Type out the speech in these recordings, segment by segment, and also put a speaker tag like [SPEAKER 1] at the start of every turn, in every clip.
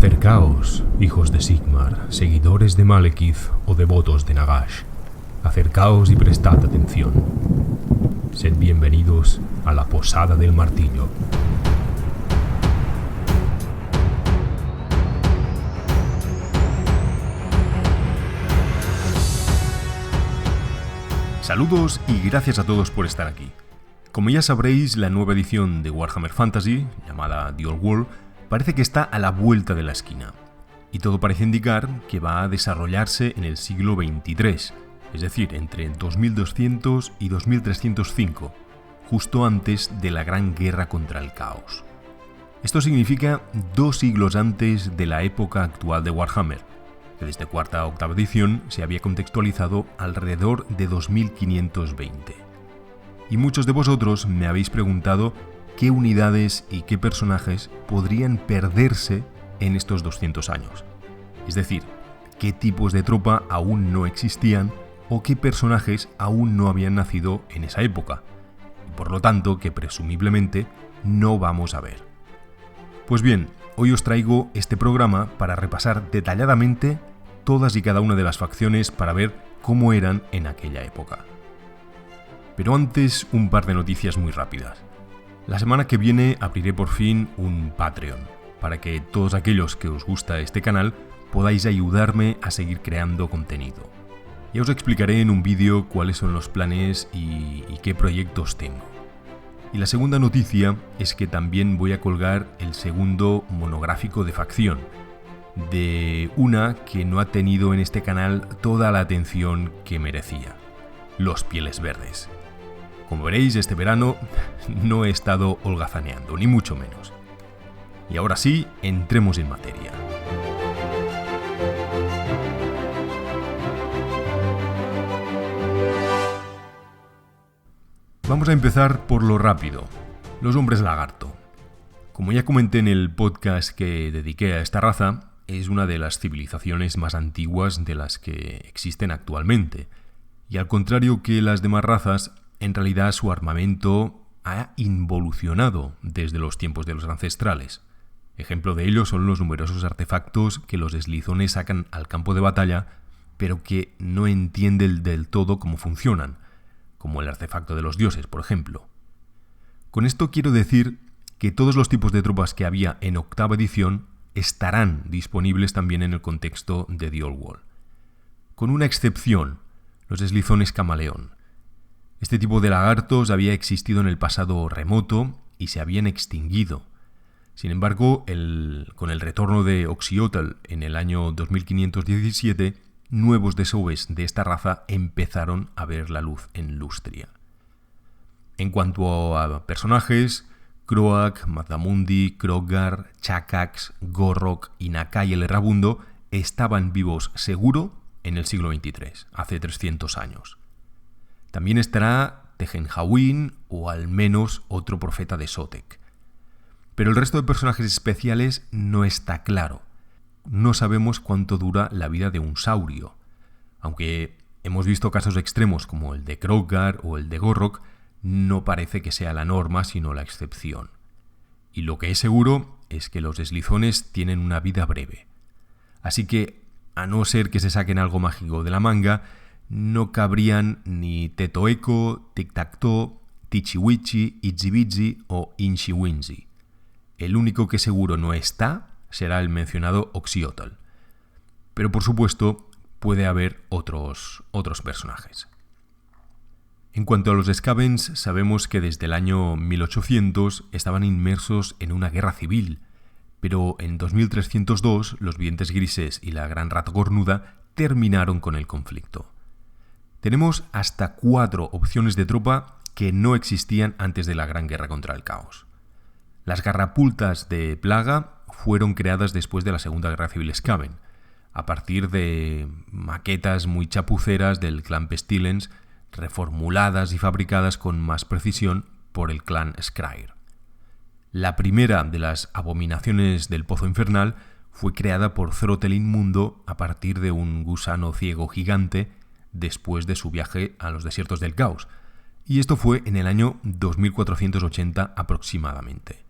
[SPEAKER 1] Acercaos, hijos de Sigmar, seguidores de Malekith o devotos de Nagash. Acercaos y prestad atención. Sed bienvenidos a la Posada del Martillo. Saludos y gracias a todos por estar aquí. Como ya sabréis, la nueva edición de Warhammer Fantasy, llamada The Old World, parece que está a la vuelta de la esquina. Y todo parece indicar que va a desarrollarse en el siglo XXIII, es decir, entre 2200 y 2305, justo antes de la Gran Guerra contra el Caos. Esto significa 2 siglos antes de la época actual de Warhammer, que desde cuarta a octava edición se había contextualizado alrededor de 2520. Y muchos de vosotros me habéis preguntado qué unidades y qué personajes podrían perderse en estos 200 años. Es decir, qué tipos de tropa aún no existían o qué personajes aún no habían nacido en esa época, y por lo tanto que presumiblemente no vamos a ver. Pues bien, hoy os traigo este programa para repasar detalladamente todas y cada una de las facciones para ver cómo eran en aquella época. Pero antes, un par de noticias muy rápidas. La semana que viene abriré por fin un Patreon, para que todos aquellos que os gusta este canal podáis ayudarme a seguir creando contenido. Ya os explicaré en un vídeo cuáles son los planes y qué proyectos tengo. Y la segunda noticia es que también voy a colgar el segundo monográfico de facción, de una que no ha tenido en este canal toda la atención que merecía: los Pieles Verdes. Como veréis, este verano no he estado holgazaneando, ni mucho menos. Y ahora sí, entremos en materia. Vamos a empezar por lo rápido: los hombres lagarto. Como ya comenté en el podcast que dediqué a esta raza, es una de las civilizaciones más antiguas de las que existen actualmente. Y al contrario que las demás razas, en realidad su armamento ha involucionado desde los tiempos de los ancestrales. Ejemplo de ello son los numerosos artefactos que los eslizones sacan al campo de batalla, pero que no entienden del todo cómo funcionan, como el artefacto de los dioses, por ejemplo. Con esto quiero decir que todos los tipos de tropas que había en octava edición estarán disponibles también en el contexto de The Old World. Con una excepción: los eslizones camaleón. Este tipo de lagartos había existido en el pasado remoto y se habían extinguido. Sin embargo, con el retorno de Oxyotl en el año 2517, nuevos desoves de esta raza empezaron a ver la luz en Lustria. En cuanto a personajes, Croak, Mazdamundi, Krogar, Chakax, Gorrok y Nakai el Errabundo estaban vivos seguro en el siglo XXIII, hace 300 años. También estará Tejenhawin o al menos otro profeta de Sotek. Pero el resto de personajes especiales no está claro. No sabemos cuánto dura la vida de un saurio. Aunque hemos visto casos extremos como el de Krogar o el de Gorrok, no parece que sea la norma sino la excepción. Y lo que es seguro es que los eslizones tienen una vida breve. Así que, a no ser que se saquen algo mágico de la manga, no cabrían ni Tetoeko, Tic-Tac-Toe, Tichiwichi, Itzibitzi o Inchiwinzi. El único que seguro no está será el mencionado Oxyotl. Pero por supuesto puede haber otros personajes. En cuanto a los Skavens, sabemos que desde el año 1800 estaban inmersos en una guerra civil, pero en 2302 los Videntes Grises y la Gran Rata Cornuda terminaron con el conflicto. Tenemos hasta 4 opciones de tropa que no existían antes de la Gran Guerra contra el Caos. Las Garrapultas de Plaga fueron creadas después de la Segunda Guerra Civil Skaven, a partir de maquetas muy chapuceras del clan Pestilence, reformuladas y fabricadas con más precisión por el clan Skryre. La primera de las abominaciones del Pozo Infernal fue creada por Throtel Inmundo a partir de un gusano ciego gigante después de su viaje a los desiertos del Caos, y esto fue en el año 2480 aproximadamente.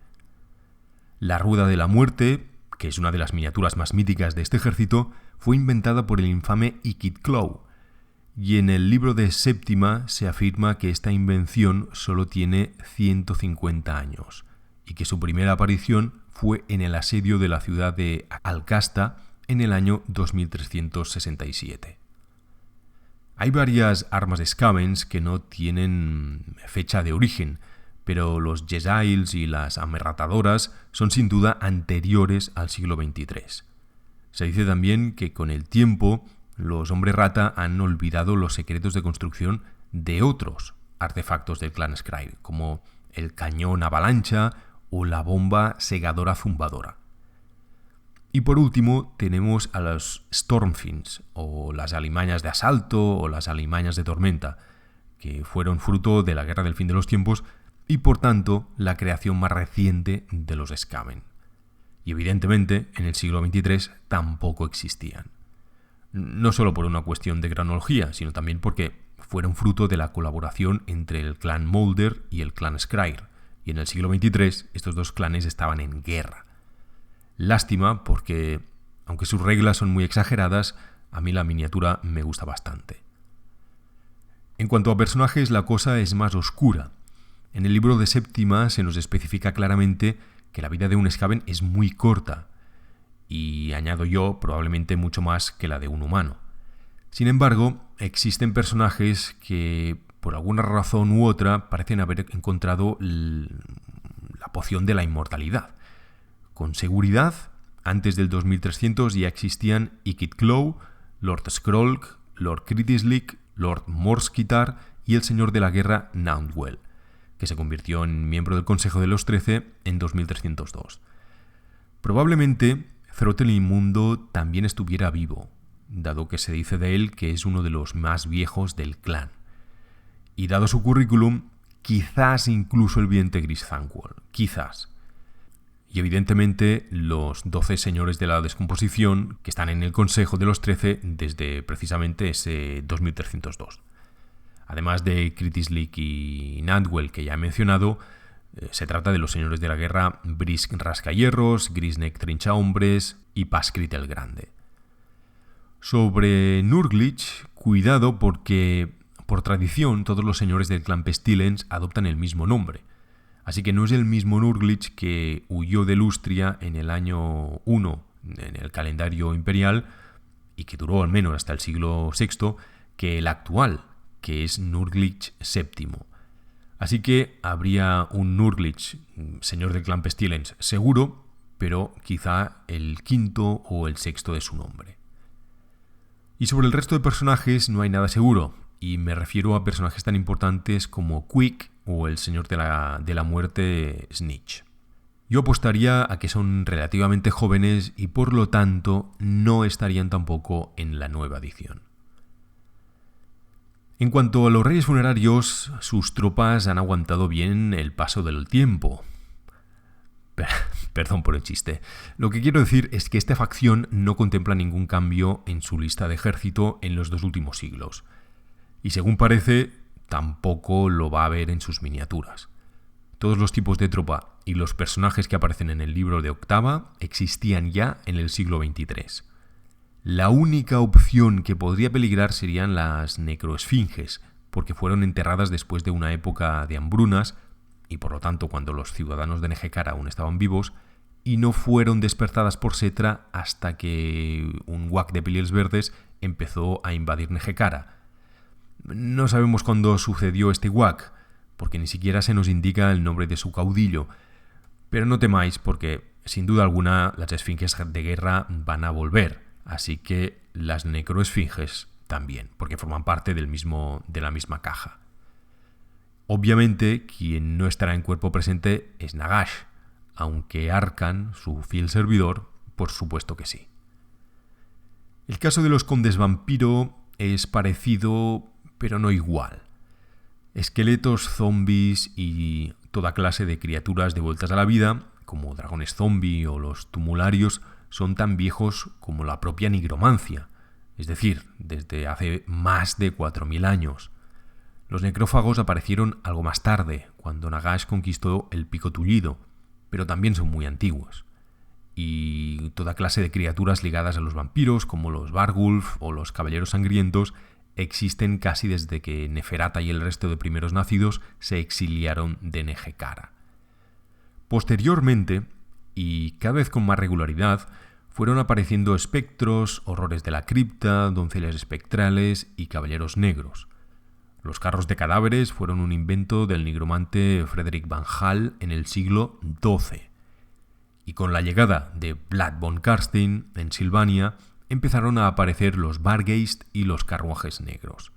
[SPEAKER 1] La Rueda de la Muerte, que es una de las miniaturas más míticas de este ejército, fue inventada por el infame Ykit Claw, y en el libro de Séptima se afirma que esta invención solo tiene 150 años y que su primera aparición fue en el asedio de la ciudad de Alcasta en el año 2367. Hay varias armas de Scavens que no tienen fecha de origen, pero los Jezails y las amerratadoras son sin duda anteriores al siglo XXIII. Se dice también que con el tiempo los hombres rata han olvidado los secretos de construcción de otros artefactos del clan Scribe, como el cañón avalancha o la bomba segadora zumbadora. Y por último tenemos a los Stormfiends, o las alimañas de asalto o las alimañas de tormenta, que fueron fruto de la Guerra del Fin de los Tiempos y por tanto la creación más reciente de los Skaven. Y evidentemente en el siglo XXIII tampoco existían. No solo por una cuestión de cronología, sino también porque fueron fruto de la colaboración entre el clan Moulder y el clan Skryre, y en el siglo XXIII estos dos clanes estaban en guerra. Lástima porque, aunque sus reglas son muy exageradas, a mí la miniatura me gusta bastante. En cuanto a personajes, la cosa es más oscura. En el libro de Séptima se nos especifica claramente que la vida de un Skaven es muy corta, y añado yo, probablemente mucho más que la de un humano. Sin embargo, existen personajes que, por alguna razón u otra, parecen haber encontrado la poción de la inmortalidad. Con seguridad, antes del 2300 ya existían Ykit Claw, Lord Skrolk, Lord Kritislik, Lord Morskitar y el Señor de la Guerra Nantwell, que se convirtió en miembro del Consejo de los 13 en 2302. Probablemente Throtel Inmundo también estuviera vivo, dado que se dice de él que es uno de los más viejos del clan. Y dado su currículum, quizás incluso el vidente Gris Thanquol, quizás. Y evidentemente los 12 señores de la descomposición que están en el Consejo de los 13 desde precisamente ese 2302. Además de Kritislik y Nantwell que ya he mencionado, se trata de los señores de la guerra Brisk Rascahierros, Grisnek Trinchahombres y Paskrit el Grande. Sobre Nurglich, cuidado porque por tradición todos los señores del clan Pestilence adoptan el mismo nombre. Así que no es el mismo Nurglich que huyó de Lustria en el año 1 en el calendario imperial y que duró al menos hasta el siglo VI que el actual, que es Nurglich VII. Así que habría un Nurglich, señor del clan Pestilence, seguro, pero quizá el quinto o el sexto de su nombre. Y sobre el resto de personajes no hay nada seguro, y me refiero a personajes tan importantes como Quick o el señor de la muerte Snitch. Yo apostaría a que son relativamente jóvenes y por lo tanto no estarían tampoco en la nueva edición. En cuanto a los reyes funerarios, sus tropas han aguantado bien el paso del tiempo. Perdón por el chiste. Lo que quiero decir es que esta facción no contempla ningún cambio en su lista de ejército en los 2 últimos siglos. Y según parece, tampoco lo va a haber en sus miniaturas. Todos los tipos de tropa y los personajes que aparecen en el libro de Octava existían ya en el siglo XXIII. La única opción que podría peligrar serían las necroesfinges, porque fueron enterradas después de una época de hambrunas y por lo tanto cuando los ciudadanos de Nejecara aún estaban vivos, y no fueron despertadas por Setra hasta que un Wak de pieles verdes empezó a invadir Nejecara. No sabemos cuándo sucedió este Wak, porque ni siquiera se nos indica el nombre de su caudillo, pero no temáis porque, sin duda alguna, las esfinges de guerra van a volver. Así que las necroesfinges también, porque forman parte de la misma caja. Obviamente, quien no estará en cuerpo presente es Nagash, aunque Arkan, su fiel servidor, por supuesto que sí. El caso de los condes vampiro es parecido, pero no igual. Esqueletos, zombies y toda clase de criaturas devueltas a la vida, como dragones zombie o los tumularios, son tan viejos como la propia nigromancia, es decir, desde hace más de 4000 años. Los necrófagos aparecieron algo más tarde, cuando Nagash conquistó el Pico Tullido, pero también son muy antiguos. y toda clase de criaturas ligadas a los vampiros, como los Vargulf o los Caballeros Sangrientos, existen casi desde que Neferata y el resto de primeros nacidos se exiliaron de Nehekhara. Posteriormente, y cada vez con más regularidad, fueron apareciendo espectros, horrores de la cripta, doncellas espectrales y caballeros negros. Los carros de cadáveres fueron un invento del nigromante Frederick Van Hal en el siglo XII. Y con la llegada de Vlad von Carstein en Silvania, empezaron a aparecer los Bargeist y los carruajes negros.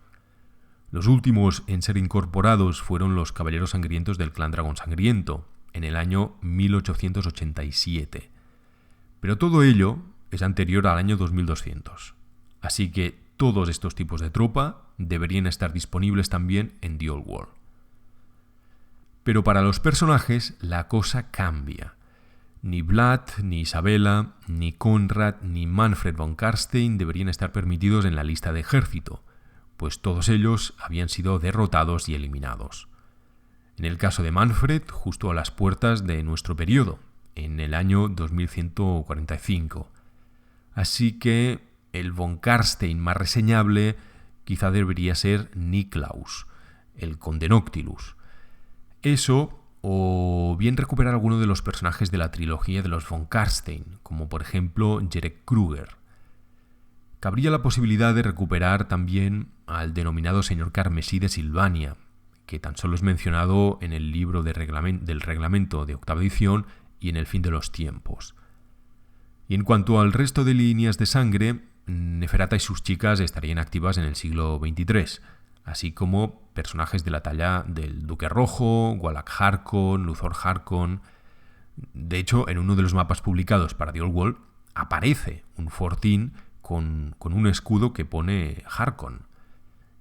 [SPEAKER 1] Los últimos en ser incorporados fueron los Caballeros Sangrientos del clan Dragón Sangriento, en el año 1887. Pero todo ello es anterior al año 2200. Así que todos estos tipos de tropa deberían estar disponibles también en The Old World. Pero para los personajes la cosa cambia. Ni Vlad, ni Isabella, ni Conrad, ni Manfred von Carstein deberían estar permitidos en la lista de ejército, pues todos ellos habían sido derrotados y eliminados. En el caso de Manfred, justo a las puertas de nuestro periodo, en el año 2145. Así que el von Carstein más reseñable quizá debería ser Niklaus, el conde Noctilus. Eso, o bien recuperar alguno de los personajes de la trilogía de los von Carstein, como por ejemplo Jerek Kruger. Cabría la posibilidad de recuperar también al denominado señor carmesí de Silvania, que tan solo es mencionado en el libro del reglamento de octava edición y en el fin de los tiempos. Y en cuanto al resto de líneas de sangre, Neferata y sus chicas estarían activas en el siglo XXIII, así como personajes de la talla del Duque Rojo, Wallach Harkon, Luthor Harkon. De hecho, en uno de los mapas publicados para The Old World aparece un fortín con un escudo que pone Harkon.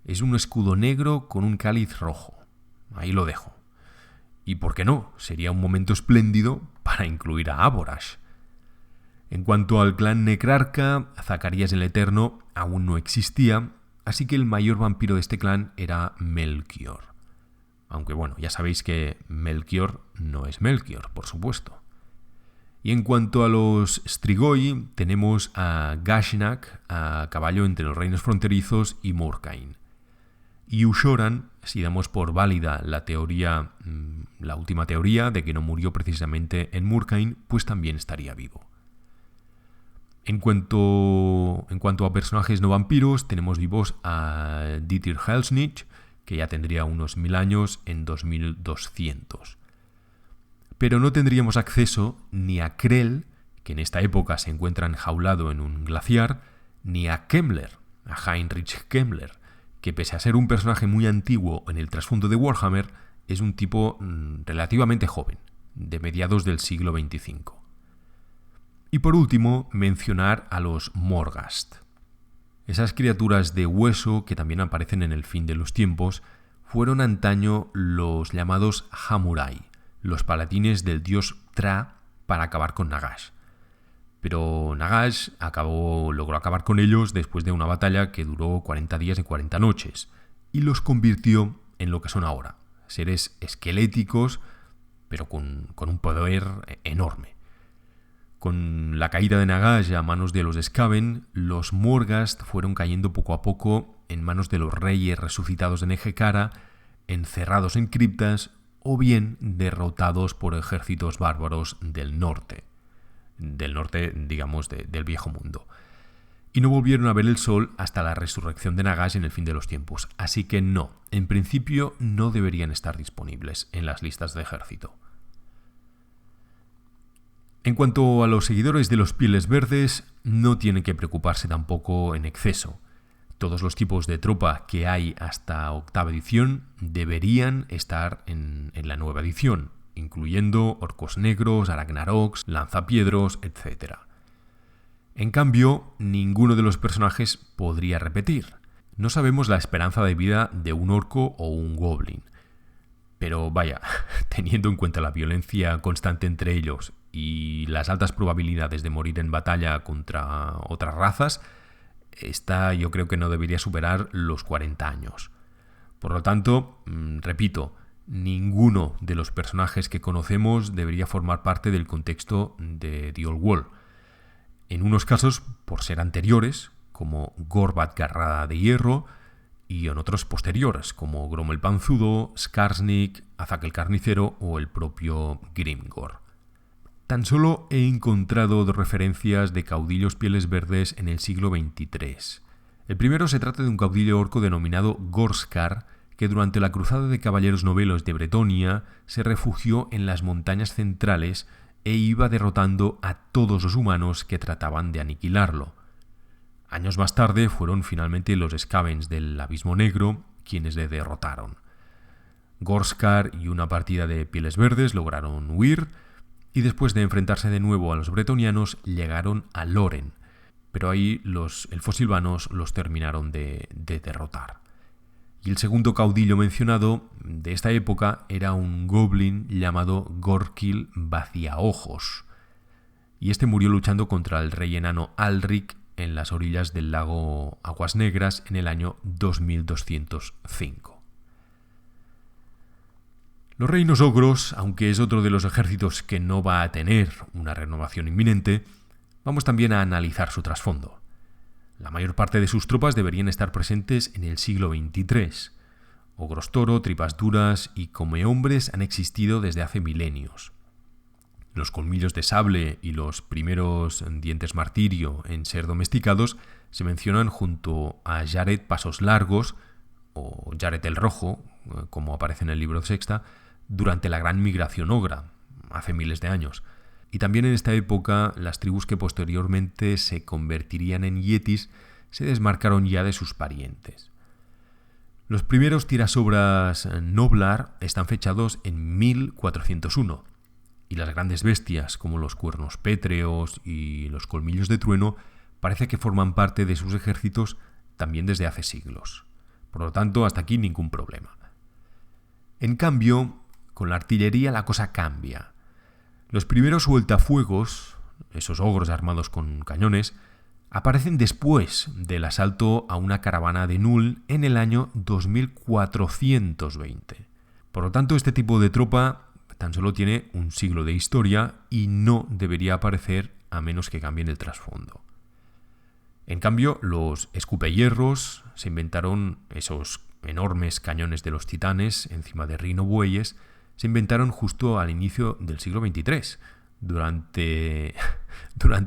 [SPEAKER 1] Es un escudo negro con un cáliz rojo. Ahí lo dejo. Y por qué no, sería un momento espléndido para incluir a Aborash. En cuanto al clan Necrarca, Zacarías el Eterno aún no existía, así que el mayor vampiro de este clan era Melchior. Aunque bueno, ya sabéis que Melchior no es Melchior, por supuesto. Y en cuanto a los Strigoi, tenemos a Gashnak, a caballo entre los reinos fronterizos, y Morkain. Y Ushoran, si damos por válida la última teoría de que no murió precisamente en Morkain, pues también estaría vivo. En cuanto a personajes no vampiros, tenemos vivos a Dieter Helsnich, que ya tendría unos 1000 años en 2200. Pero no tendríamos acceso ni a Krell, que en esta época se encuentra enjaulado en un glaciar, ni a Kemmler, a Heinrich Kemmler, que pese a ser un personaje muy antiguo en el trasfondo de Warhammer, es un tipo relativamente joven, de mediados del siglo XXV. Y por último, mencionar a los Morghast. Esas criaturas de hueso que también aparecen en el fin de los tiempos fueron antaño los llamados Hamurai, los paladines del dios Tra para acabar con Nagash. Pero Nagash logró acabar con ellos después de una batalla que duró 40 días y 40 noches y los convirtió en lo que son ahora, seres esqueléticos pero con un poder enorme. Con la caída de Nagash a manos de los Skaven, los Morghast fueron cayendo poco a poco en manos de los reyes resucitados de Nehekhara, encerrados en criptas o bien derrotados por ejércitos bárbaros del norte, digamos, del viejo mundo. Y no volvieron a ver el sol hasta la resurrección de Nagash en el fin de los tiempos, así que no, en principio no deberían estar disponibles en las listas de ejército. En cuanto a los seguidores de los Pieles Verdes, no tienen que preocuparse tampoco en exceso. Todos los tipos de tropa que hay hasta octava edición deberían estar en la nueva edición, incluyendo orcos negros, aragnaroks, lanzapiedros, etc. En cambio, ninguno de los personajes podría repetir. No sabemos la esperanza de vida de un orco o un goblin. Pero vaya, teniendo en cuenta la violencia constante entre ellos y las altas probabilidades de morir en batalla contra otras razas, esta yo creo que no debería superar los 40 años. Por lo tanto, repito, ninguno de los personajes que conocemos debería formar parte del contexto de The Old World. En unos casos, por ser anteriores, como Gorbat Garrada de Hierro, y en otros posteriores, como Grom el Panzudo, Skarsnik, Azak el Carnicero o el propio Grimgor. Tan solo he encontrado 2 referencias de caudillos pieles verdes en el siglo XXIII. El primero se trata de un caudillo orco denominado Gorskar, que durante la cruzada de caballeros novelos de Bretonia se refugió en las montañas centrales e iba derrotando a todos los humanos que trataban de aniquilarlo. Años más tarde fueron finalmente los Skavens del Abismo Negro quienes le derrotaron. Gorskar y una partida de pieles verdes lograron huir y después de enfrentarse de nuevo a los bretonianos llegaron a Lórien, pero ahí los elfos silvanos los terminaron de derrotar. Y el segundo caudillo mencionado de esta época era un goblin llamado Gorkil Vaciaojos, y este murió luchando contra el rey enano Alric en las orillas del lago Aguas Negras en el año 2205. Los reinos ogros, aunque es otro de los ejércitos que no va a tener una renovación inminente, vamos también a analizar su trasfondo. La mayor parte de sus tropas deberían estar presentes en el siglo XXIII. Ogros toro, tripas duras y comehombres han existido desde hace milenios. Los colmillos de sable y los primeros dientes martirio en ser domesticados se mencionan junto a Jared Pasos Largos, o Jared el Rojo, como aparece en el libro Sexta, durante la Gran Migración Ogra, hace miles de años. Y también en esta época, las tribus que posteriormente se convertirían en yetis se desmarcaron ya de sus parientes. Los primeros tirasobras Noblar están fechados en 1401, y las grandes bestias, como los cuernos pétreos y los colmillos de trueno, parece que forman parte de sus ejércitos también desde hace siglos. Por lo tanto, hasta aquí ningún problema. En cambio, con la artillería la cosa cambia. Los primeros sueltafuegos, esos ogros armados con cañones, aparecen después del asalto a una caravana de Null en el año 2420. Por lo tanto, este tipo de tropa tan solo tiene un siglo de historia y no debería aparecer a menos que cambien el trasfondo. En cambio, los escupehierros se inventaron, esos enormes cañones de los titanes encima de rinobueyes, se inventaron justo al inicio del siglo XXIII, durante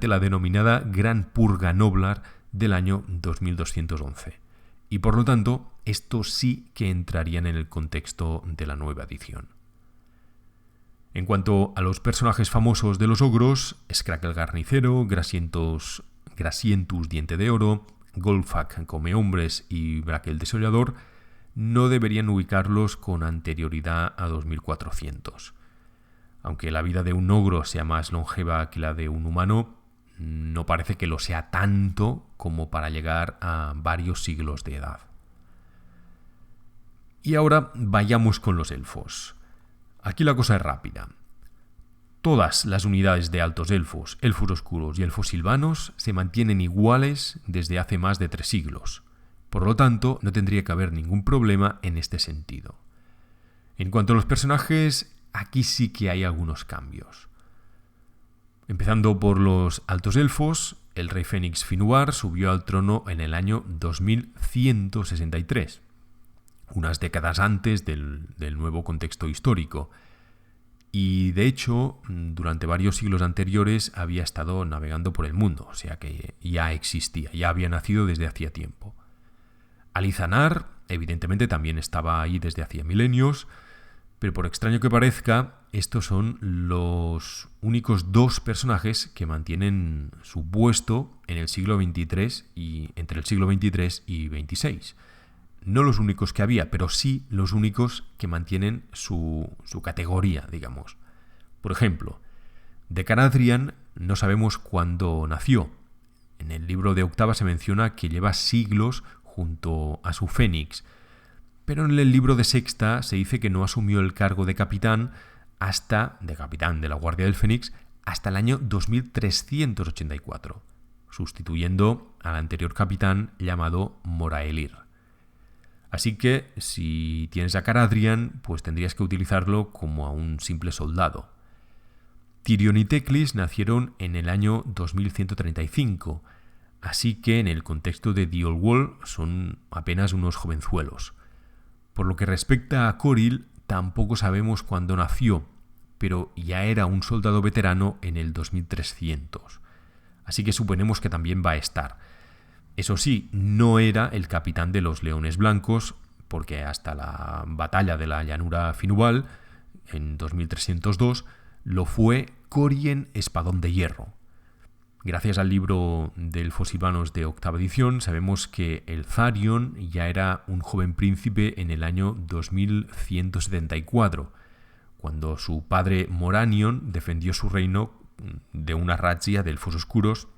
[SPEAKER 1] la denominada Gran Purga Noblar del año 2211. Y por lo tanto, estos sí que entrarían en el contexto de la nueva edición. En cuanto a los personajes famosos de los ogros, Skrak el Carnicero, Grasientus Diente de Oro, Golfak Comehombres y Brak el Desollador, no deberían ubicarlos con anterioridad a 2400. Aunque la vida de un ogro sea más longeva que la de un humano, no parece que lo sea tanto como para llegar a varios siglos de edad. Y ahora vayamos con los elfos. Aquí la cosa es rápida. Todas las unidades de altos elfos, elfos oscuros y elfos silvanos se mantienen iguales desde hace más de 3 siglos. Por lo tanto, no tendría que haber ningún problema en este sentido. En cuanto a los personajes, aquí sí que hay algunos cambios. Empezando por los altos elfos, el rey Fénix Finwë subió al trono en el año 2163, unas décadas antes del nuevo contexto histórico. Y de hecho, durante varios siglos anteriores había estado navegando por el mundo, o sea que ya existía, ya había nacido desde hacía tiempo. Alizanar, evidentemente, también estaba ahí desde hacía milenios, pero por extraño que parezca, estos son los únicos 2 personajes que mantienen su puesto en el siglo XXIII y entre el siglo XXIII y XXVI. No los únicos que había, pero sí los únicos que mantienen su categoría, digamos. Por ejemplo, de Caradhrian no sabemos cuándo nació. En el libro de Octava se menciona que lleva siglos junto a su Fénix, pero en el libro de Sexta se dice que no asumió el cargo de capitán de la Guardia del Fénix hasta el año 2384, sustituyendo al anterior capitán llamado Moraelir. Así que si tienes a Caradhrian, pues tendrías que utilizarlo como a un simple soldado. Tyrion y Teclis nacieron en el año 2135, así que en el contexto de The Old Wall son apenas unos jovenzuelos. Por lo que respecta a Coril, tampoco sabemos cuándo nació, pero ya era un soldado veterano en el 2300. Así que suponemos que también va a estar. Eso sí, no era el capitán de los Leones Blancos, porque hasta la batalla de la llanura Finubal, en 2302, lo fue Corien Espadón de Hierro. Gracias al libro de Elfos Silvanos de octava edición, sabemos que el Tharion ya era un joven príncipe en el año 2174, cuando su padre Moranion defendió su reino de una razzia de elfos oscuros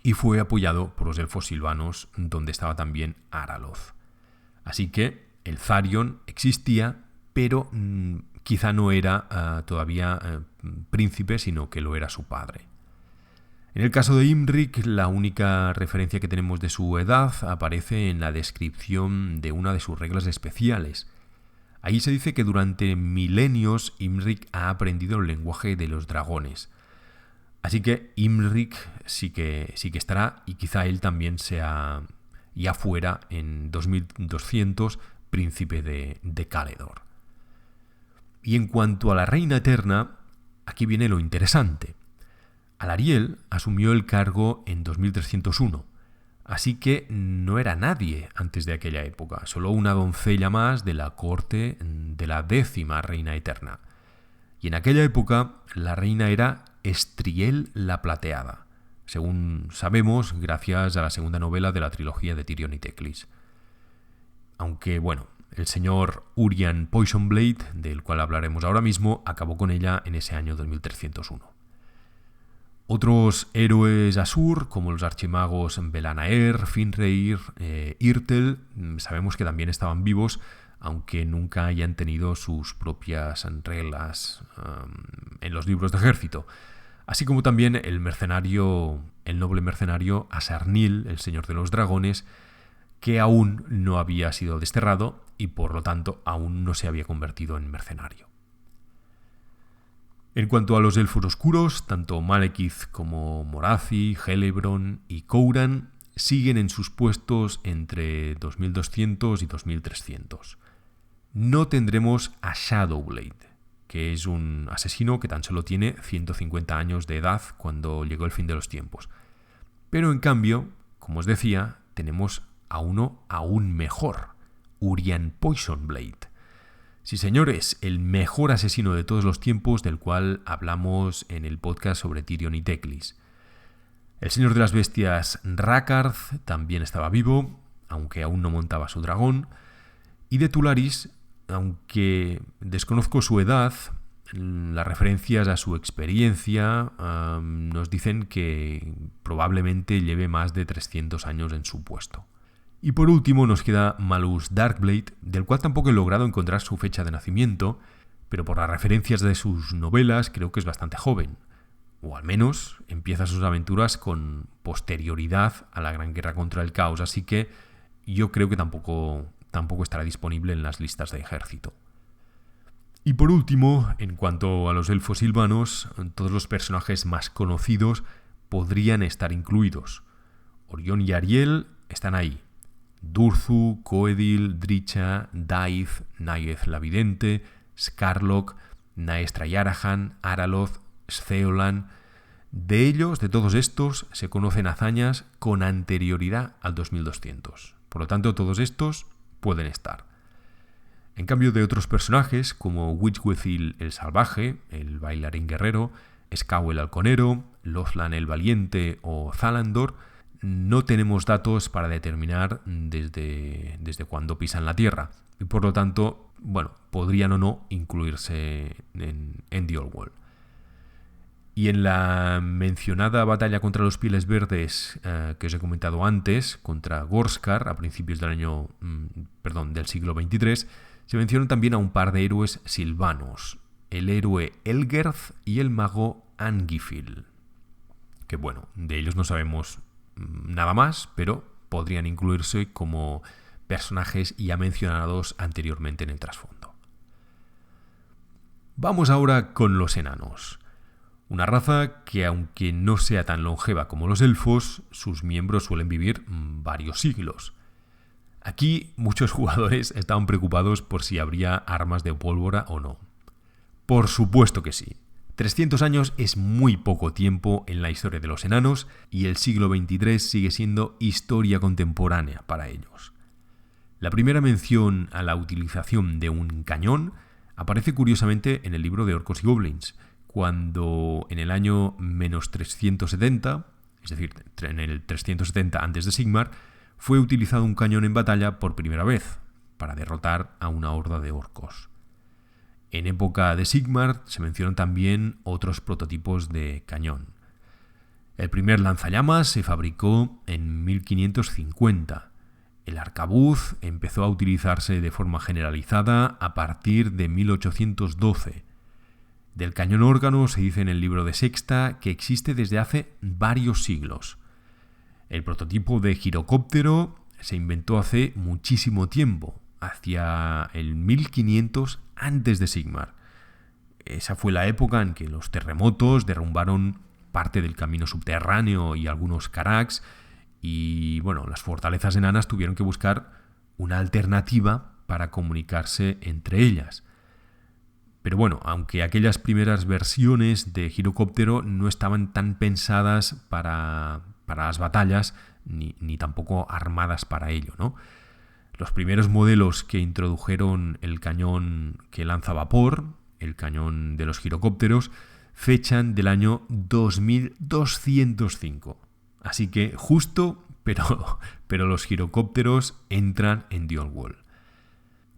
[SPEAKER 1] y fue apoyado por los elfos silvanos, donde estaba también Araloth. Así que el Tharion existía, pero quizá no era todavía príncipe, sino que lo era su padre. En el caso de Imrik, la única referencia que tenemos de su edad aparece en la descripción de una de sus reglas especiales. Ahí se dice que durante milenios Imrik ha aprendido el lenguaje de los dragones. Así que Imrik sí que estará, y quizá él también sea, ya fuera en 2200, príncipe de Caledor. Y en cuanto a la Reina Eterna, aquí viene lo interesante. Alarielle asumió el cargo en 2301, así que no era nadie antes de aquella época, solo una doncella más de la corte de la 10ª Reina Eterna. Y en aquella época la reina era Estriel la Plateada, según sabemos gracias a la segunda novela de la trilogía de Tyrion y Teclis. Aunque, bueno, el señor Urian Poisonblade, del cual hablaremos ahora mismo, acabó con ella en ese año 2301. Otros héroes Asur, como los archimagos Belanaer, Finreir, Irtel, sabemos que también estaban vivos, aunque nunca hayan tenido sus propias reglas en los libros de ejército. Así como también el noble mercenario Asarnil, el señor de los dragones, que aún no había sido desterrado y por lo tanto aún no se había convertido en mercenario. En cuanto a los elfos oscuros, tanto Malekith como Morathi, Celeborn y Couran siguen en sus puestos entre 2200 y 2300. No tendremos a Shadowblade, que es un asesino que tan solo tiene 150 años de edad cuando llegó el fin de los tiempos. Pero en cambio, como os decía, tenemos a uno aún mejor, Urian Poisonblade. Sí, señores, el mejor asesino de todos los tiempos, del cual hablamos en el podcast sobre Tyrion y Teclis. El señor de las bestias Rakarth también estaba vivo, aunque aún no montaba su dragón. Y de Tularis, aunque desconozco su edad, las referencias a su experiencia nos dicen que probablemente lleve más de 300 años en su puesto. Y por último nos queda Malus Darkblade, del cual tampoco he logrado encontrar su fecha de nacimiento, pero por las referencias de sus novelas creo que es bastante joven, o al menos empieza sus aventuras con posterioridad a la Gran Guerra contra el Caos, así que yo creo que tampoco estará disponible en las listas de ejército. Y por último, en cuanto a los elfos silvanos, todos los personajes más conocidos podrían estar incluidos. Orión y Ariel están ahí. Durzu, Coedil, Dricha, Daith, Naeth la Vidente, Scarlock, Naestra Yarahan, Araloth, Stheolan. De todos estos, se conocen hazañas con anterioridad al 2200. Por lo tanto, todos estos pueden estar. En cambio de otros personajes, como Witchwethil el Salvaje, el bailarín guerrero, Scaw el Halconero, Lothlan el Valiente o Zalandor, no tenemos datos para determinar desde cuándo pisan la Tierra. Y por lo tanto, podrían o no incluirse en The Old Wall. Y en la mencionada batalla contra los Pieles Verdes que os he comentado antes, contra Gorskar, a principios del siglo XXIII, se mencionan también a un par de héroes silvanos, el héroe Elgerth y el mago Angifil. Que de ellos no sabemos nada más, pero podrían incluirse como personajes ya mencionados anteriormente en el trasfondo. Vamos ahora con los enanos. Una raza que, aunque no sea tan longeva como los elfos, sus miembros suelen vivir varios siglos. Aquí muchos jugadores estaban preocupados por si habría armas de pólvora o no. Por supuesto que sí. 300 años es muy poco tiempo en la historia de los enanos y el siglo XXIII sigue siendo historia contemporánea para ellos. La primera mención a la utilización de un cañón aparece curiosamente en el libro de Orcos y Goblins, cuando en el año -370, es decir, en el 370 a.C., fue utilizado un cañón en batalla por primera vez para derrotar a una horda de orcos. En época de Sigmar se mencionan también otros prototipos de cañón. El primer lanzallamas se fabricó en 1550. El arcabuz empezó a utilizarse de forma generalizada a partir de 1812. Del cañón órgano se dice en el libro de Sexta que existe desde hace varios siglos. El prototipo de girocóptero se inventó hace muchísimo tiempo, hacia el 1500 antes de Sigmar. Esa fue la época en que los terremotos derrumbaron parte del camino subterráneo y algunos carracks, y bueno, las fortalezas enanas tuvieron que buscar una alternativa para comunicarse entre ellas. Pero bueno, aunque aquellas primeras versiones de girocóptero no estaban tan pensadas para las batallas, ni tampoco armadas para ello, ¿no? Los primeros modelos que introdujeron el cañón que lanza vapor, el cañón de los girocópteros, fechan del año 2205. Así que justo, pero los girocópteros entran en The Old World.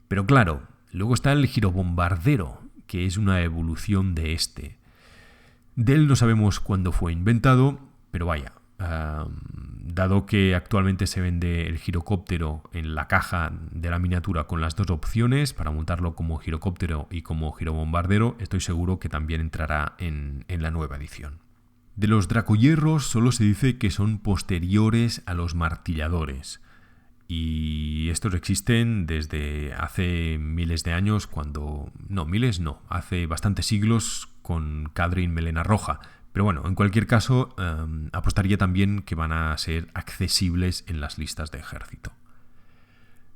[SPEAKER 1] Pero claro, luego está el girobombardero, que es una evolución de este. De él no sabemos cuándo fue inventado, pero vaya, dado que actualmente se vende el girocóptero en la caja de la miniatura con las dos opciones para montarlo como girocóptero y como girobombardero, estoy seguro que también entrará en la nueva edición. De los dracohierros solo se dice que son posteriores a los martilladores. Y estos existen desde hace miles de años, hace bastantes siglos con Cadrin Melena Roja. Pero bueno, en cualquier caso, apostaría también que van a ser accesibles en las listas de ejército.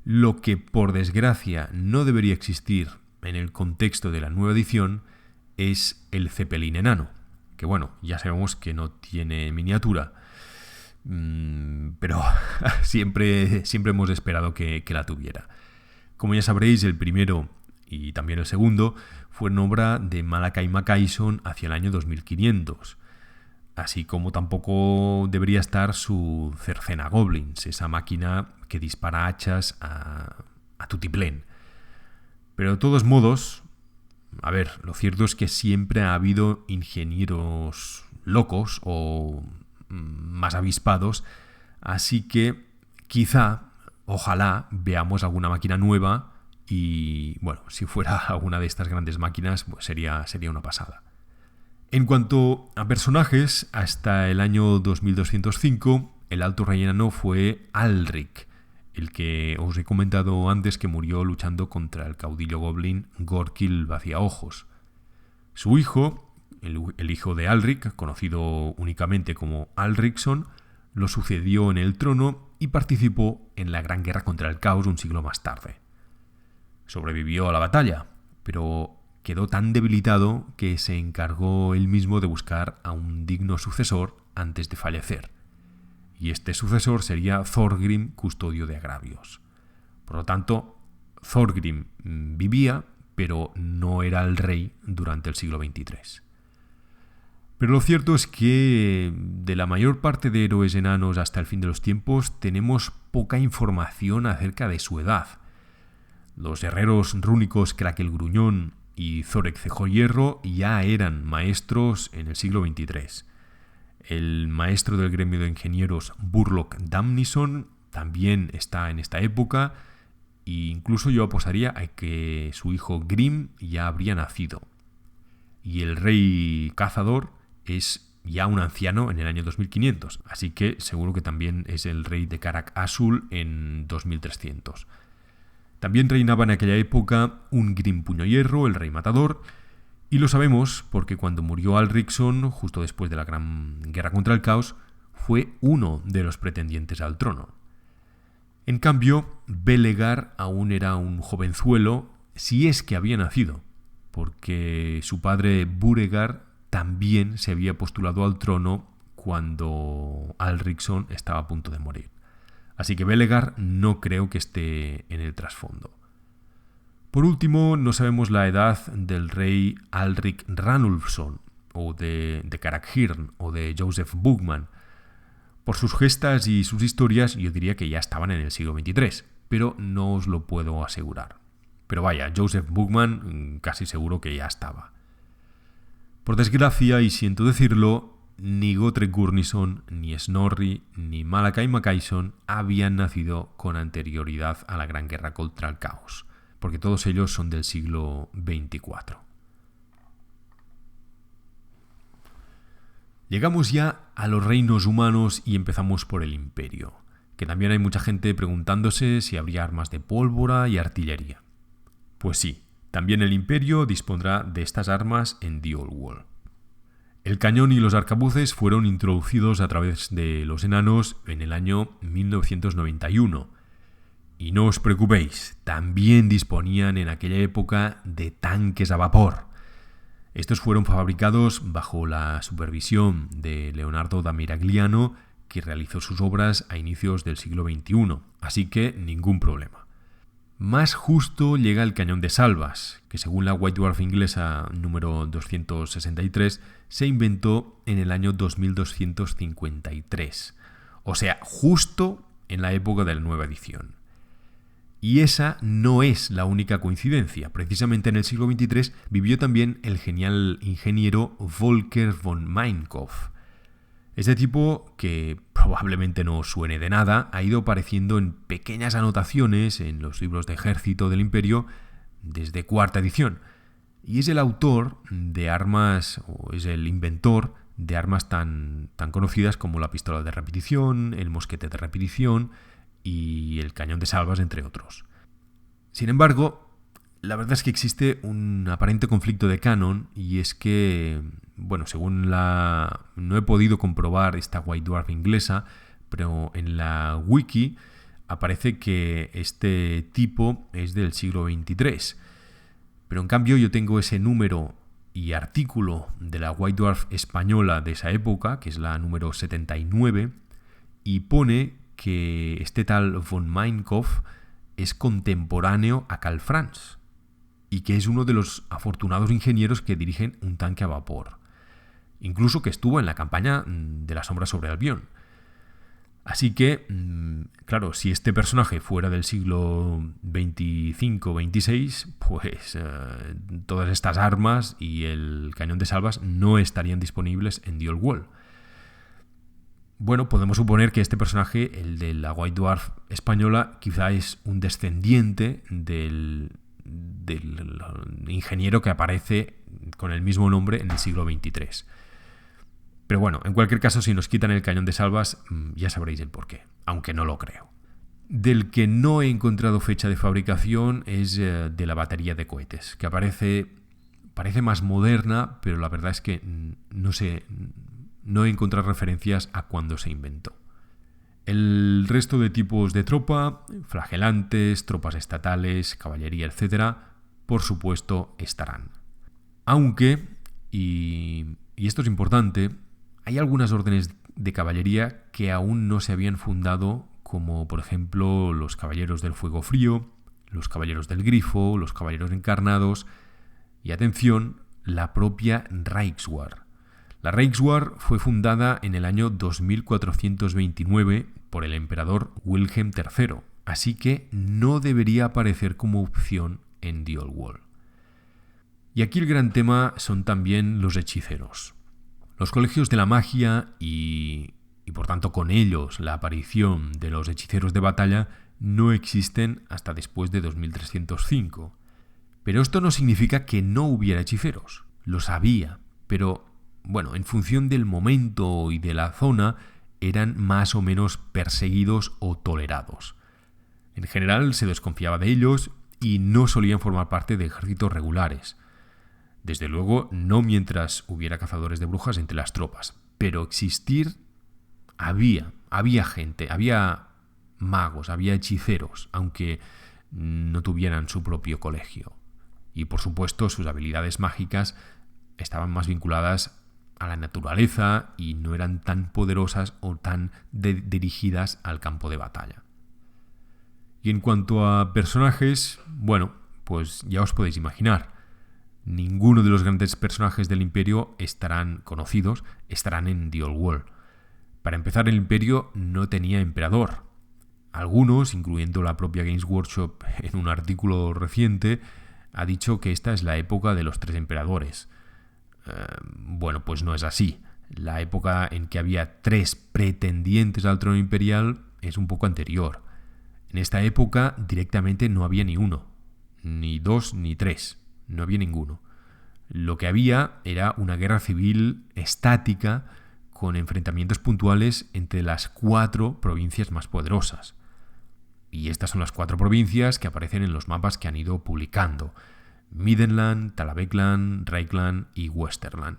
[SPEAKER 1] Lo que, por desgracia, no debería existir en el contexto de la nueva edición es el Zeppelin enano, que bueno, ya sabemos que no tiene miniatura. Pero siempre hemos esperado que la tuviera. Como ya sabréis, el primero y también el segundo fueron obra de Malachi Mackayson hacia el año 2500, así como tampoco debería estar su Cercena Goblins, esa máquina que dispara hachas a tutiplén. Pero de todos modos, a ver, lo cierto es que siempre ha habido ingenieros locos o más avispados, así que ojalá veamos alguna máquina nueva y bueno, si fuera alguna de estas grandes máquinas, pues sería una pasada. En cuanto a personajes, hasta el año 2205 el alto rey enano fue Alric, el que os he comentado antes que murió luchando contra el caudillo goblin Gorkil Vaciaojos. Su hijo, el hijo de Alric, conocido únicamente como Alricson, lo sucedió en el trono y participó en la Gran Guerra contra el Caos un siglo más tarde. Sobrevivió a la batalla, pero quedó tan debilitado que se encargó él mismo de buscar a un digno sucesor antes de fallecer. Y este sucesor sería Thorgrim, custodio de agravios. Por lo tanto, Thorgrim vivía, pero no era el rey durante el siglo XXIII. Pero lo cierto es que de la mayor parte de héroes enanos hasta el fin de los tiempos tenemos poca información acerca de su edad. Los herreros rúnicos Crack el Gruñón y Zorek Cejo Hierro ya eran maestros en el siglo XXIII. El maestro del gremio de ingenieros Burlock Damnison también está en esta época, e incluso yo apostaría a que su hijo Grim ya habría nacido. Y el rey cazador es ya un anciano en el año 2500, así que seguro que también es el rey de Karak Azul en 2300. También reinaba en aquella época un Grim Puño Hierro, el rey matador, y lo sabemos porque cuando murió Alriksson, justo después de la Gran Guerra contra el Caos, fue uno de los pretendientes al trono. En cambio, Belegar aún era un jovenzuelo, si es que había nacido, porque su padre Buregar también se había postulado al trono cuando Alriksson estaba a punto de morir. Así que Belegar no creo que esté en el trasfondo. Por último, no sabemos la edad del rey Alrik Ranulfsson, o de Karak-Hirn, o de Joseph Bugman. Por sus gestas y sus historias, yo diría que ya estaban en el siglo XXIII, pero no os lo puedo asegurar. Pero vaya, Joseph Bugman casi seguro que ya estaba. Por desgracia, y siento decirlo, ni Gotrek Gurnisson, ni Snorri, ni Malakai Makaisson habían nacido con anterioridad a la Gran Guerra contra el Caos, porque todos ellos son del siglo XXIV. Llegamos ya a los reinos humanos y empezamos por el Imperio, que también hay mucha gente preguntándose si habría armas de pólvora y artillería. Pues sí, también el Imperio dispondrá de estas armas en The Old World. El cañón y los arcabuces fueron introducidos a través de los enanos en el año 1991. Y no os preocupéis, también disponían en aquella época de tanques a vapor. Estos fueron fabricados bajo la supervisión de Leonardo da Miragliano, que realizó sus obras a inicios del siglo XXI, así que ningún problema. Más justo llega el cañón de salvas, que según la White Dwarf inglesa número 263 se inventó en el año 2253, o sea, justo en la época de la nueva edición. Y esa no es la única coincidencia. Precisamente en el siglo XXIII vivió también el genial ingeniero Volker von Meinkopf. Este tipo, que probablemente no os suene de nada, ha ido apareciendo en pequeñas anotaciones en los libros de ejército del Imperio desde cuarta edición. Y es el autor de armas, o es el inventor de armas tan conocidas como la pistola de repetición, el mosquete de repetición y el cañón de salvas, entre otros. Sin embargo, la verdad es que existe un aparente conflicto de canon, y es que, según no he podido comprobar esta White Dwarf inglesa, pero en la wiki aparece que este tipo es del siglo XXIII. Pero en cambio yo tengo ese número y artículo de la White Dwarf española de esa época, que es la número 79, y pone que este tal von Meinkopf es contemporáneo a Karl Franz y que es uno de los afortunados ingenieros que dirigen un tanque a vapor, incluso que estuvo en la campaña de la sombra sobre Albión. Así que, claro, si este personaje fuera del siglo XXV-XXVI, pues todas estas armas y el cañón de salvas no estarían disponibles en The Old World. Bueno, podemos suponer que este personaje, el de la White Dwarf española, quizá es un descendiente del ingeniero que aparece con el mismo nombre en el siglo XXIII. Pero bueno, en cualquier caso, si nos quitan el cañón de salvas, ya sabréis el porqué, aunque no lo creo. Del que no he encontrado fecha de fabricación es de la batería de cohetes, que parece más moderna, pero la verdad es que no he encontrado referencias a cuándo se inventó. El resto de tipos de tropa, flagelantes, tropas estatales, caballería, etc., por supuesto estarán. Aunque, y esto es importante, hay algunas órdenes de caballería que aún no se habían fundado, como por ejemplo los Caballeros del Fuego Frío, los Caballeros del Grifo, los Caballeros Encarnados y, atención, la propia Reichswehr. La Reichswehr fue fundada en el año 2429 por el emperador Wilhelm III, así que no debería aparecer como opción en The Old World. Y aquí el gran tema son también los hechiceros. Los colegios de la magia y por tanto con ellos la aparición de los hechiceros de batalla no existen hasta después de 2305. Pero esto no significa que no hubiera hechiceros. Los había, pero en función del momento y de la zona, eran más o menos perseguidos o tolerados. En general se desconfiaba de ellos y no solían formar parte de ejércitos regulares. Desde luego, no mientras hubiera cazadores de brujas entre las tropas, pero existir había gente, había magos, había hechiceros, aunque no tuvieran su propio colegio. Y por supuesto, sus habilidades mágicas estaban más vinculadas a la naturaleza y no eran tan poderosas o tan dirigidas al campo de batalla. Y en cuanto a personajes, pues ya os podéis imaginar. Ninguno de los grandes personajes del Imperio estarán en The Old World. Para empezar, el Imperio no tenía emperador. Algunos, incluyendo la propia Games Workshop en un artículo reciente, ha dicho que esta es la época de los 3 emperadores. Pues no es así. La época en que había 3 pretendientes al trono imperial es un poco anterior. En esta época directamente no había ni uno, ni 2 ni 3, no había ninguno. Lo que había era una guerra civil estática con enfrentamientos puntuales entre las 4 provincias más poderosas. Y estas son las 4 provincias que aparecen en los mapas que han ido publicando: Middenland, Talabecland, Reichland y Westerland,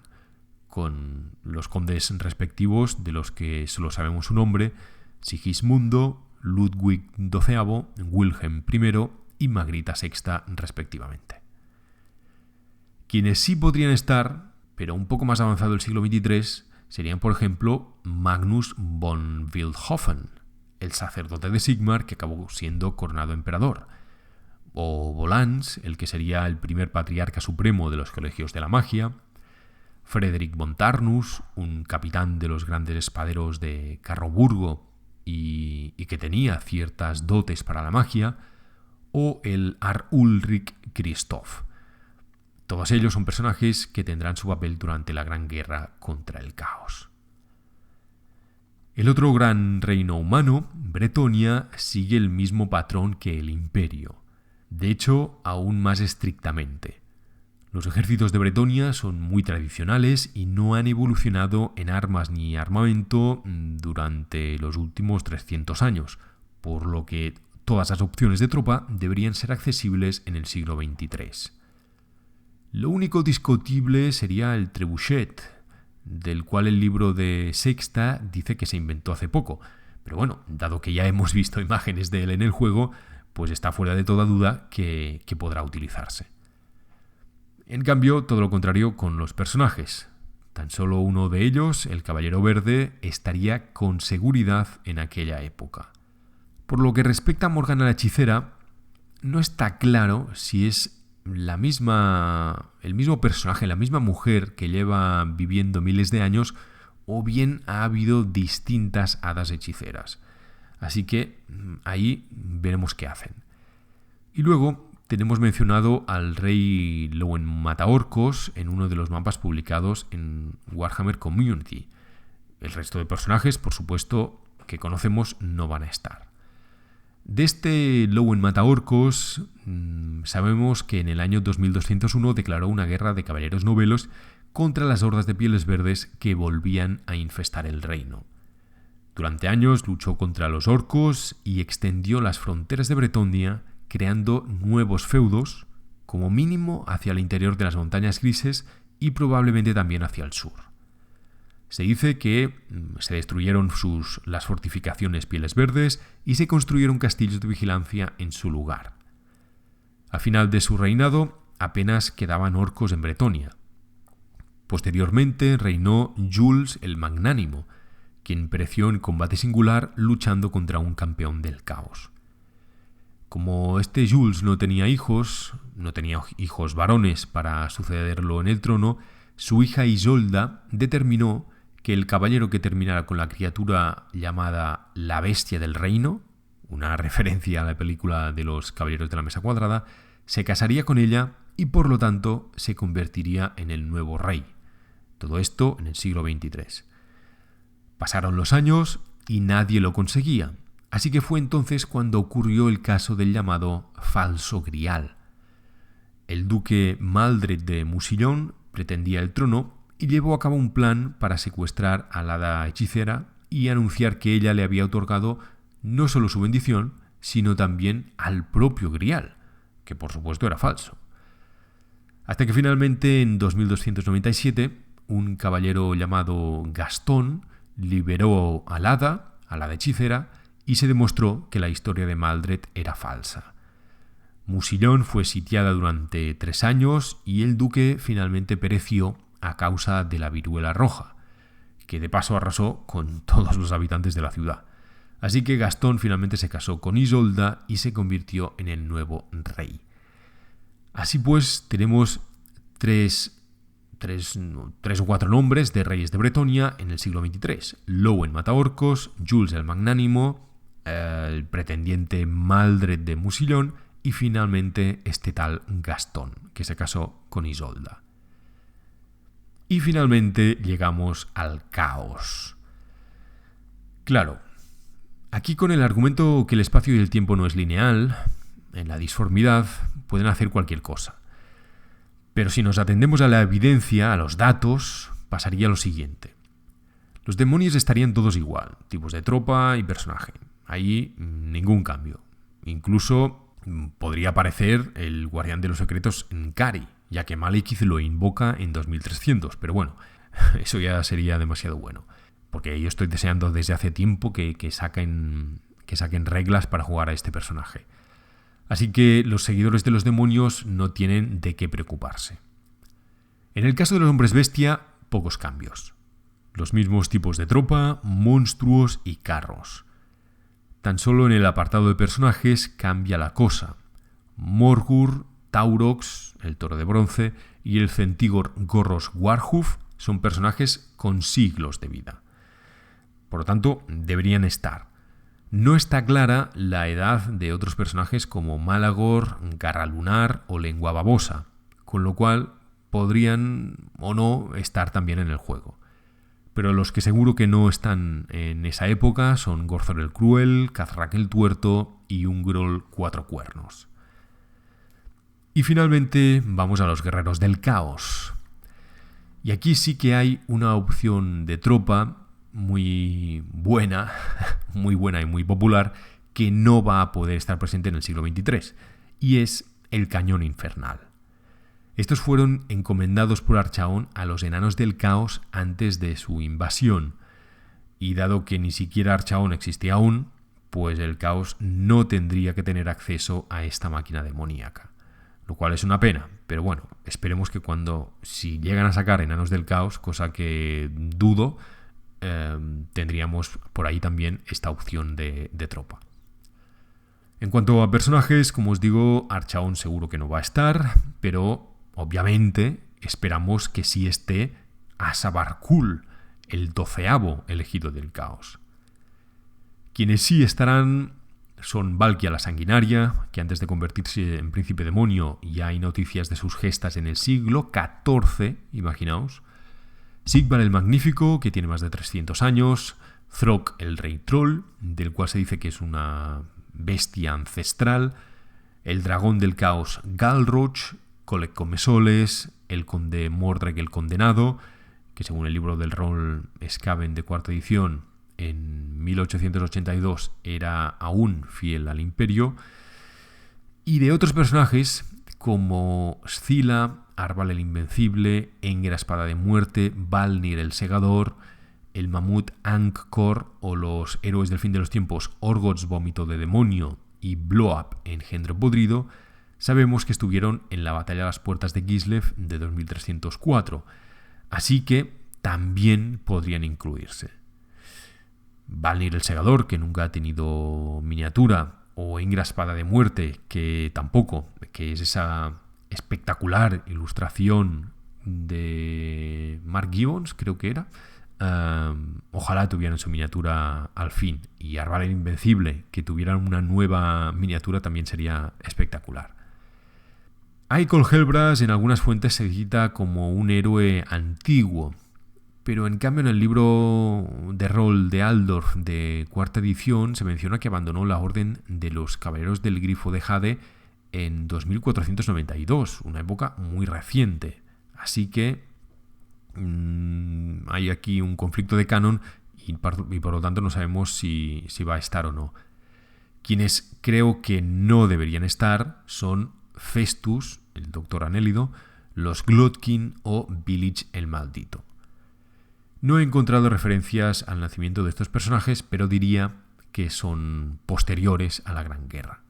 [SPEAKER 1] con los condes respectivos de los que solo sabemos su nombre: Sigismundo, Ludwig XII, Wilhelm I y Margarita VI, respectivamente. Quienes sí podrían estar, pero un poco más avanzado el siglo XXIII, serían, por ejemplo, Magnus von Wildhofen, el sacerdote de Sigmar que acabó siendo coronado emperador, o Volans, el que sería el primer patriarca supremo de los colegios de la magia, Frederick von Tarnus, un capitán de los grandes espaderos de Carroburgo y que tenía ciertas dotes para la magia, o el Ar-Ulrich Christoph. Todos ellos son personajes que tendrán su papel durante la Gran Guerra contra el Caos. El otro gran reino humano, Bretonia, sigue el mismo patrón que el Imperio. De hecho, aún más estrictamente. Los ejércitos de Bretonia son muy tradicionales y no han evolucionado en armas ni armamento durante los últimos 300 años, por lo que todas las opciones de tropa deberían ser accesibles en el siglo XXIII. Lo único discutible sería el trebuchet, del cual el libro de Sexta dice que se inventó hace poco. Pero dado que ya hemos visto imágenes de él en el juego, pues está fuera de toda duda que podrá utilizarse. En cambio, todo lo contrario con los personajes. Tan solo uno de ellos, el Caballero Verde, estaría con seguridad en aquella época. Por lo que respecta a Morgana la Hechicera, no está claro si es el mismo personaje, la misma mujer que lleva viviendo miles de años, o bien ha habido distintas hadas hechiceras. Así que ahí veremos qué hacen. Y luego tenemos mencionado al rey Lowen Mataorcos en uno de los mapas publicados en Warhammer Community. El resto de personajes, por supuesto, que conocemos no van a estar. De este Lowen Mataorcos sabemos que en el año 2201 declaró una guerra de caballeros novelos contra las hordas de pieles verdes que volvían a infestar el reino. Durante años luchó contra los orcos y extendió las fronteras de Bretonia, creando nuevos feudos, como mínimo hacia el interior de las montañas grises y probablemente también hacia el sur. Se dice que se destruyeron las fortificaciones pieles verdes y se construyeron castillos de vigilancia en su lugar. Al final de su reinado apenas quedaban orcos en Bretonia. Posteriormente reinó Jules el Magnánimo, quien pereció en combate singular luchando contra un campeón del caos. Como este Jules no tenía hijos varones para sucederlo en el trono, su hija Isolda determinó que el caballero que terminara con la criatura llamada la Bestia del Reino, una referencia a la película de los Caballeros de la Mesa Cuadrada, se casaría con ella y por lo tanto se convertiría en el nuevo rey. Todo esto en el siglo XXIII. Pasaron los años y nadie lo conseguía, así que fue entonces cuando ocurrió el caso del llamado falso grial. El duque Maldred de Musillon pretendía el trono y llevó a cabo un plan para secuestrar a la hada hechicera y anunciar que ella le había otorgado no solo su bendición, sino también al propio Grial, que por supuesto era falso. Hasta que finalmente en 2297 un caballero llamado Gastón liberó al hada, a la hada hechicera, y se demostró que la historia de Maldred era falsa. Musillón fue sitiada durante 3 años y el duque finalmente pereció a causa de la viruela roja, que de paso arrasó con todos los habitantes de la ciudad. Así que Gastón finalmente se casó con Isolda y se convirtió en el nuevo rey. Así pues, tenemos tres o cuatro nombres de reyes de Bretonia en el siglo XXIII. Lowen Mataorcos, Jules el Magnánimo, el pretendiente Maldred de Musillón y finalmente este tal Gastón, que se casó con Isolda. Y finalmente llegamos al caos. Claro, aquí con el argumento que el espacio y el tiempo no es lineal, en la disformidad pueden hacer cualquier cosa. Pero si nos atendemos a la evidencia, a los datos, pasaría lo siguiente. Los demonios estarían todos igual, tipos de tropa y personaje. Ahí ningún cambio. Incluso podría aparecer el guardián de los secretos Nkari, ya que Malekith lo invoca en 2300, pero bueno, eso ya sería demasiado bueno. Porque yo estoy deseando desde hace tiempo que saquen reglas para jugar a este personaje. Así que los seguidores de los demonios no tienen de qué preocuparse. En el caso de los hombres bestia, pocos cambios. Los mismos tipos de tropa, monstruos y carros. Tan solo en el apartado de personajes cambia la cosa. Morgur, Taurox, el toro de bronce, y el centígor Gorros Warhoof son personajes con siglos de vida. Por lo tanto, deberían estar. No está clara la edad de otros personajes como Malagor, Garra Lunar o Lengua Babosa, con lo cual podrían o no estar también en el juego. Pero los que seguro que no están en esa época son Gorthor el Cruel, Kazrak el Tuerto y Ungrol Cuatro Cuernos. Y finalmente vamos a los guerreros del caos. Y aquí sí que hay una opción de tropa muy buena y muy popular, que no va a poder estar presente en el siglo XXIII, y es el cañón infernal. Estos fueron encomendados por Archaon a los enanos del caos antes de su invasión, y dado que ni siquiera Archaon existía aún, pues el caos no tendría que tener acceso a esta máquina demoníaca, lo cual es una pena, pero bueno, esperemos que si llegan a sacar enanos del caos, cosa que dudo, tendríamos por ahí también esta opción de tropa. En cuanto a personajes, como os digo, Archaon seguro que no va a estar, pero obviamente esperamos que sí esté Asabarkul, el 12º elegido del caos. Quienes sí estarán son Valkia la Sanguinaria, que antes de convertirse en príncipe demonio ya hay noticias de sus gestas en el siglo XIV, imaginaos. Sigvar el Magnífico, que tiene más de 300 años, Throg el Rey Troll, del cual se dice que es una bestia ancestral, el dragón del caos Galroch, Colec Comesoles, el conde Mordred el Condenado, que según el libro del rol Skaven de cuarta edición, en 1882 era aún fiel al imperio, y de otros personajes como Scylla, Arval el Invencible, Enger Espada de Muerte, Valnir el Segador, el mamut Angkor o los héroes del fin de los tiempos Orgots Vómito de Demonio y Bloab Engendro Podrido, sabemos que estuvieron en la batalla a las puertas de Kislev de 2304, así que también podrían incluirse. Valnir el Segador, que nunca ha tenido miniatura, o Enger Espada de Muerte, que tampoco, que es esa espectacular ilustración de Mark Gibbons, creo que era. Ojalá tuvieran su miniatura al fin. Y Arval el Invencible, que tuvieran una nueva miniatura, también sería espectacular. Eikol Helbras en algunas fuentes se cita como un héroe antiguo, pero en cambio en el libro de rol de Aldorf de cuarta edición se menciona que abandonó la Orden de los Caballeros del Grifo de Jade en 2492, una época muy reciente. Así que hay aquí un conflicto de canon y por lo tanto no sabemos si va a estar o no. Quienes creo que no deberían estar son Festus, el Doctor Anélido, los Glotkin o Village el Maldito. No he encontrado referencias al nacimiento de estos personajes, pero diría que son posteriores a la Gran Guerra.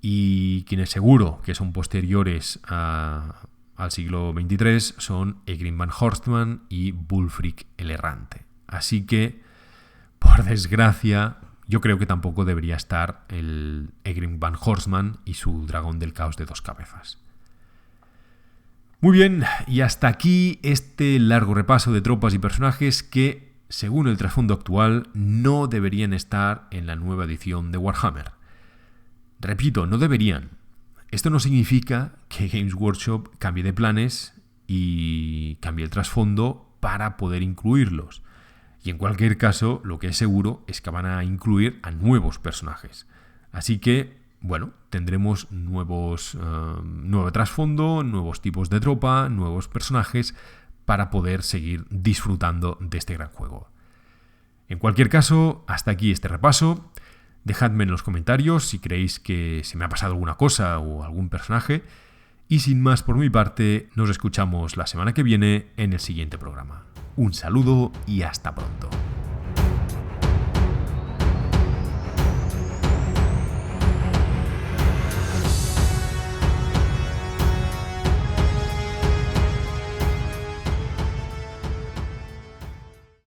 [SPEAKER 1] Y quienes seguro que son posteriores al siglo XXIII son Egrin Van Horstman y Wulfric el Errante. Así que, por desgracia, yo creo que tampoco debería estar el Egrin Van Horstman y su dragón del caos de 2 cabezas. Muy bien, y hasta aquí este largo repaso de tropas y personajes que, según el trasfondo actual, no deberían estar en la nueva edición de Warhammer. Repito, no deberían. Esto no significa que Games Workshop cambie de planes y cambie el trasfondo para poder incluirlos. Y en cualquier caso, lo que es seguro es que van a incluir a nuevos personajes. Así que, bueno, tendremos nuevo trasfondo, nuevos tipos de tropa, nuevos personajes para poder seguir disfrutando de este gran juego. En cualquier caso, hasta aquí este repaso. Dejadme en los comentarios si creéis que se me ha pasado alguna cosa o algún personaje. Y sin más por mi parte, nos escuchamos la semana que viene en el siguiente programa. Un saludo y hasta pronto.